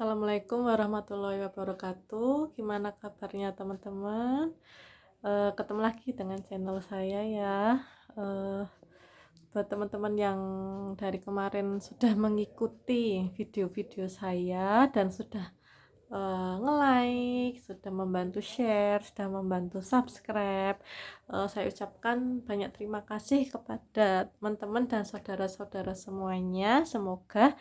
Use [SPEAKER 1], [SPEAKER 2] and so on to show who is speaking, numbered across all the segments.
[SPEAKER 1] Assalamualaikum warahmatullahi wabarakatuh. Gimana kabarnya teman-teman? Ketemu lagi dengan channel saya ya. Eh, Buat teman-teman yang dari kemarin sudah mengikuti video-video saya dan sudah nge-like, sudah membantu share, sudah membantu subscribe. Saya ucapkan banyak terima kasih kepada teman-teman dan saudara-saudara semuanya. Semoga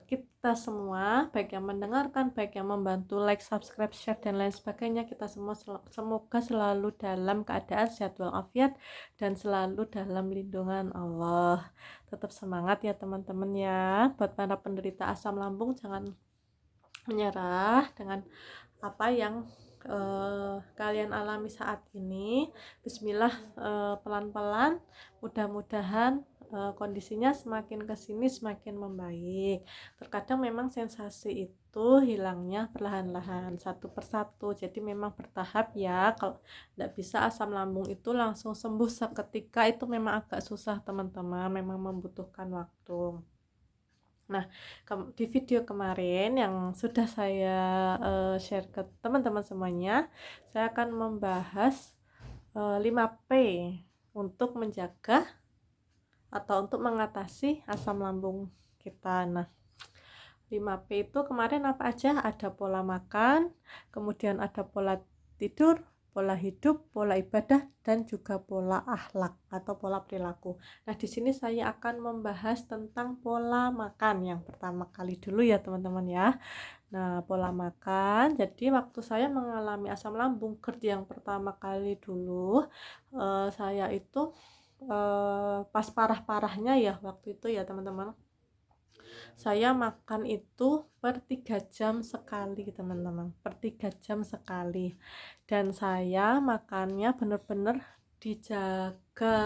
[SPEAKER 1] kita semua, baik yang mendengarkan, baik yang membantu like, subscribe, share, dan lain sebagainya, kita semua semoga selalu dalam keadaan sehat walafiat dan selalu dalam lindungan Allah. Tetap semangat ya teman-teman ya. Buat para penderita asam lambung, jangan menyerah dengan apa yang kalian alami saat ini. Bismillah, pelan-pelan, mudah-mudahan kondisinya semakin kesini semakin membaik. Terkadang memang sensasi itu hilangnya perlahan-lahan satu persatu, jadi memang bertahap ya. Kalau tidak bisa asam lambung itu langsung sembuh seketika, itu memang agak susah teman-teman, memang membutuhkan waktu. Nah, di video kemarin yang sudah saya share ke teman-teman semuanya, saya akan membahas 5P untuk menjaga atau untuk mengatasi asam lambung kita. Nah, 5P itu kemarin apa aja? Ada pola makan, kemudian ada pola tidur, pola hidup, pola ibadah, dan juga pola akhlak atau pola perilaku. Nah, di sini saya akan membahas tentang pola makan yang pertama kali dulu ya, teman-teman ya. Nah, pola makan. Jadi waktu saya mengalami asam lambung GERD yang pertama kali dulu, saya itu pas parah-parahnya ya waktu itu ya, teman-teman. Saya makan itu per 3 jam sekali teman-teman, per 3 jam sekali, dan saya makannya bener-bener dijaga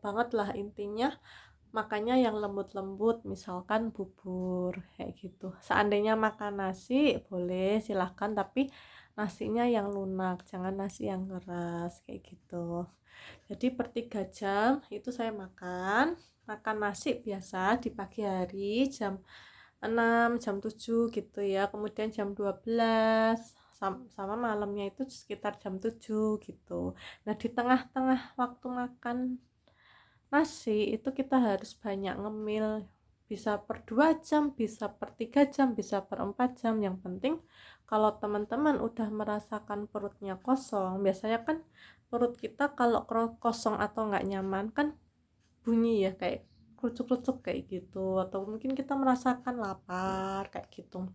[SPEAKER 1] banget lah, intinya makannya yang lembut-lembut, misalkan bubur kayak gitu. Seandainya makan nasi boleh silahkan, tapi nasinya yang lunak, jangan nasi yang keras kayak gitu. Jadi per 3 jam itu saya makan nasi biasa di pagi hari jam 6, jam 7 gitu ya. Kemudian jam 12 sama malamnya itu sekitar jam 7 gitu. Nah, di tengah-tengah waktu makan nasi itu kita harus banyak ngemil, bisa per 2 jam, bisa per 3 jam, bisa per 4 jam. Yang penting kalau teman-teman udah merasakan perutnya kosong, biasanya kan perut kita kalau kosong atau nggak nyaman kan bunyi ya, kayak kerucuk-kerucuk kayak gitu, atau mungkin kita merasakan lapar kayak gitu.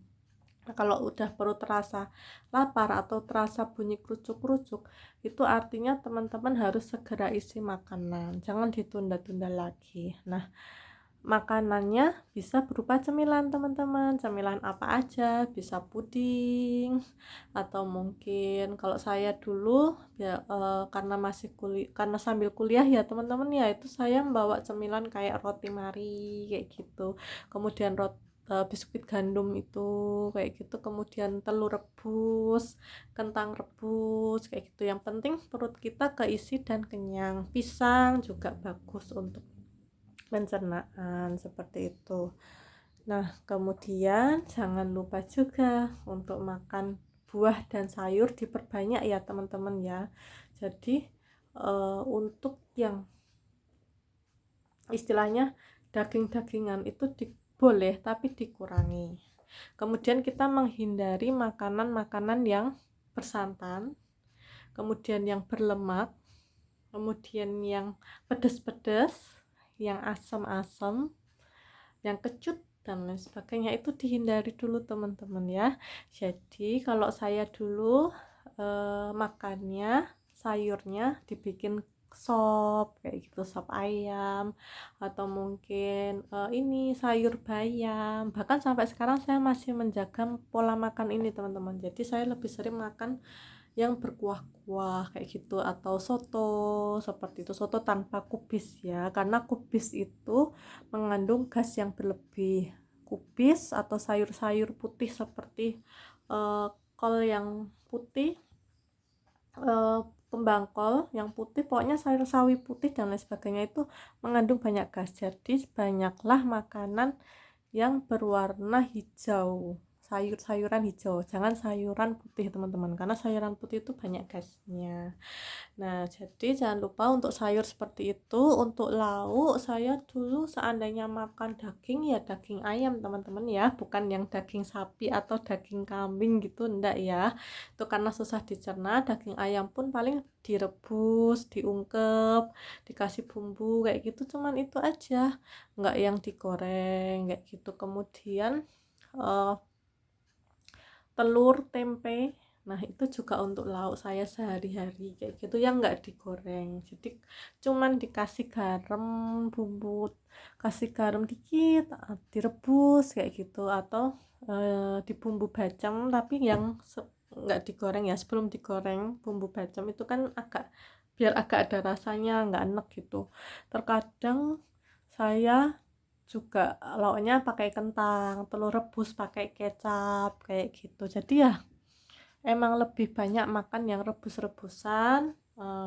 [SPEAKER 1] Nah, kalau udah perut terasa lapar atau terasa bunyi kerucuk-kerucuk, itu artinya teman-teman harus segera isi makanan, jangan ditunda-tunda lagi. Nah, makanannya bisa berupa cemilan teman-teman. Cemilan apa aja? Bisa puding, atau mungkin kalau saya dulu ya karena masih kuliah, karena sambil kuliah ya teman-teman ya, itu saya membawa cemilan kayak roti mari kayak gitu. Kemudian biskuit gandum itu kayak gitu, kemudian telur rebus, kentang rebus kayak gitu. Yang penting perut kita keisi dan kenyang. Pisang juga bagus untuk pencernaan seperti itu. Nah, kemudian jangan lupa juga untuk makan buah dan sayur diperbanyak ya teman-teman ya. Jadi untuk yang istilahnya daging-dagingan itu boleh tapi dikurangi. Kemudian kita menghindari makanan-makanan yang bersantan, kemudian yang berlemak, kemudian yang pedas-pedas, yang asam-asam, yang kecut, dan lain sebagainya, itu dihindari dulu teman-teman ya. Jadi kalau saya dulu makannya sayurnya dibikin sop kayak gitu, sop ayam, atau mungkin ini sayur bayam. Bahkan sampai sekarang saya masih menjaga pola makan ini teman-teman. Jadi saya lebih sering makan yang berkuah-kuah kayak gitu, atau soto seperti itu, soto tanpa kubis ya, karena kubis itu mengandung gas yang berlebih. Kubis atau sayur-sayur putih seperti kol yang putih, eh, kembang kol yang putih, pokoknya sayur sawi putih dan lain sebagainya, itu mengandung banyak gas. Jadi banyaklah makanan yang berwarna hijau, sayur-sayuran hijau, jangan sayuran putih teman-teman, karena sayuran putih itu banyak gasnya. Nah, jadi jangan lupa untuk sayur seperti itu. Untuk lauk, saya dulu seandainya makan daging ya daging ayam teman-teman ya, bukan yang daging sapi atau daging kambing gitu, enggak ya. Itu karena susah dicerna. Daging ayam pun paling direbus, diungkep, dikasih bumbu kayak gitu, cuman itu aja, enggak yang digoreng kayak gitu. Kemudian eh, telur, tempe, nah itu juga untuk lauk saya sehari-hari kayak gitu, yang nggak digoreng. Jadi cuman dikasih garam, bumbu, kasih garam dikit, direbus kayak gitu, atau di bumbu bacem, tapi yang nggak digoreng ya. Sebelum digoreng bumbu bacem itu kan agak, biar agak ada rasanya, nggak enak gitu. Terkadang saya juga lauknya pakai kentang, telur rebus pakai kecap kayak gitu. Jadi ya emang lebih banyak makan yang rebus-rebusan,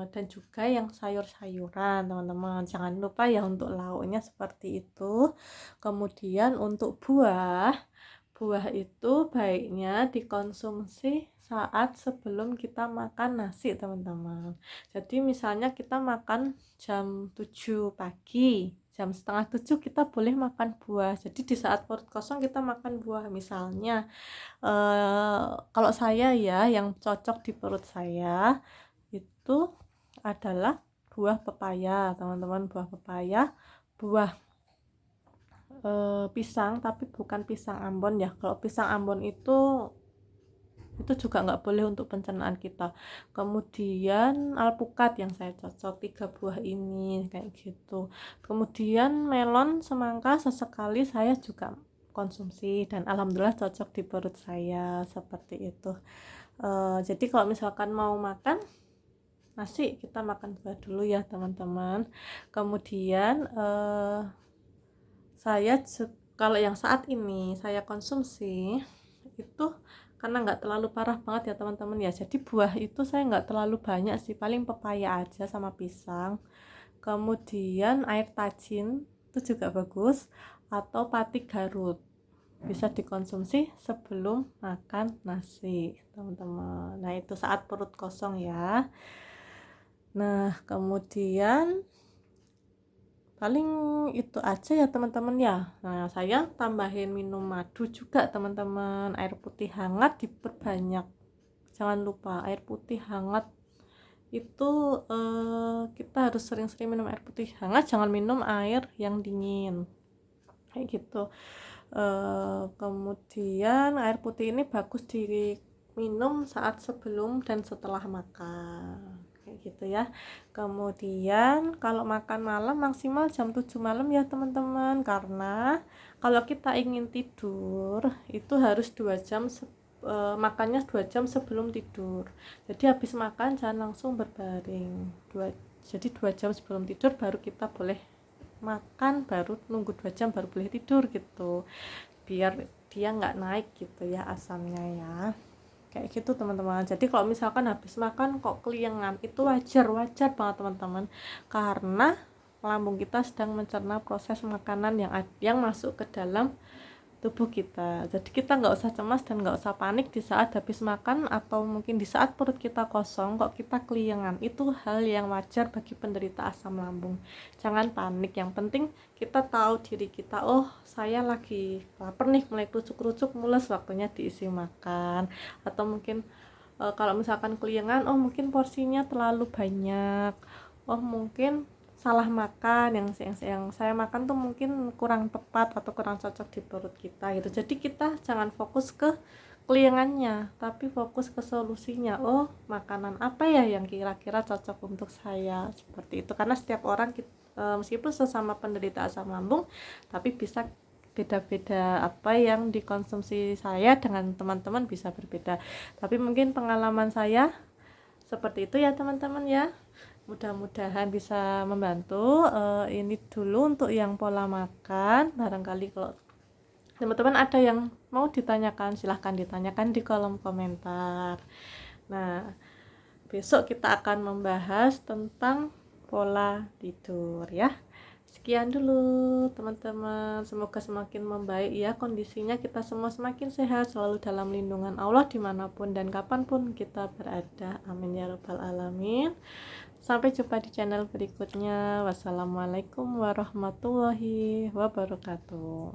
[SPEAKER 1] dan juga yang sayur-sayuran teman-teman. Jangan lupa ya untuk lauknya seperti itu. Kemudian untuk buah, buah itu baiknya dikonsumsi saat sebelum kita makan nasi teman-teman. Jadi misalnya kita makan jam 7 pagi, jam setengah 7 kita boleh makan buah. Jadi di saat perut kosong kita makan buah. Misalnya kalau saya ya, yang cocok di perut saya itu adalah buah pepaya teman-teman. Buah pepaya, buah pisang, tapi bukan pisang Ambon ya. Kalau pisang Ambon itu juga nggak boleh untuk pencernaan kita. Kemudian alpukat yang saya cocok, 3 buah ini kayak gitu. Kemudian melon, semangka sesekali saya juga konsumsi, dan alhamdulillah cocok di perut saya seperti itu. Jadi kalau misalkan mau makan nasi, kita makan buah dulu ya teman-teman. Kemudian saya kalau yang saat ini saya konsumsi itu karena nggak terlalu parah banget ya teman-teman ya, jadi buah itu saya nggak terlalu banyak sih, paling pepaya aja sama pisang. Kemudian air tajin itu juga bagus, atau pati Garut bisa dikonsumsi sebelum makan nasi teman-teman. Nah itu saat perut kosong ya. Nah kemudian paling itu aja ya teman-teman ya. Nah saya tambahin minum madu juga teman-teman, air putih hangat diperbanyak, jangan lupa air putih hangat itu, kita harus sering-sering minum air putih hangat, jangan minum air yang dingin kayak gitu. Kemudian air putih ini bagus diminum saat sebelum dan setelah makan kayak gitu ya. Kemudian kalau makan malam maksimal jam 7 malam ya teman-teman, karena kalau kita ingin tidur itu harus 2 jam makannya 2 jam sebelum tidur. Jadi habis makan jangan langsung berbaring, jadi 2 jam sebelum tidur baru kita boleh makan, baru nunggu 2 jam baru boleh tidur gitu, biar dia nggak naik gitu ya asamnya ya, kayak gitu teman-teman. Jadi kalau misalkan habis makan kok keliengan, itu wajar banget teman-teman, karena lambung kita sedang mencerna proses makanan yang masuk ke dalam tubuh kita. Jadi kita nggak usah cemas dan nggak usah panik di saat habis makan, atau mungkin di saat perut kita kosong kok kita keliengan. Itu hal yang wajar bagi penderita asam lambung. Jangan panik, yang penting kita tahu diri kita, oh saya lagi lapar nih, mulai kerucuk-kerucuk mules, waktunya diisi makan. Atau mungkin kalau misalkan keliengan, oh mungkin porsinya terlalu banyak, oh mungkin salah makan, yang saya makan tuh mungkin kurang tepat atau kurang cocok di perut kita gitu. Jadi kita jangan fokus ke keliengannya, tapi fokus ke solusinya. Oh makanan apa ya yang kira-kira cocok untuk saya, seperti itu. Karena setiap orang meskipun sesama penderita asam lambung, tapi bisa beda-beda, apa yang dikonsumsi saya dengan teman-teman bisa berbeda, tapi mungkin pengalaman saya seperti itu ya teman-teman ya. Mudah-mudahan bisa membantu. Ini dulu untuk yang pola makan. Barangkali kalau teman-teman ada yang mau ditanyakan, silahkan ditanyakan di kolom komentar. Nah besok kita akan membahas tentang pola tidur ya. Sekian dulu teman-teman, semoga semakin membaik ya kondisinya, kita semua semakin sehat, selalu dalam lindungan Allah dimanapun dan kapanpun kita berada, amin ya rabbal alamin. Sampai jumpa di channel berikutnya. Wassalamualaikum warahmatullahi wabarakatuh.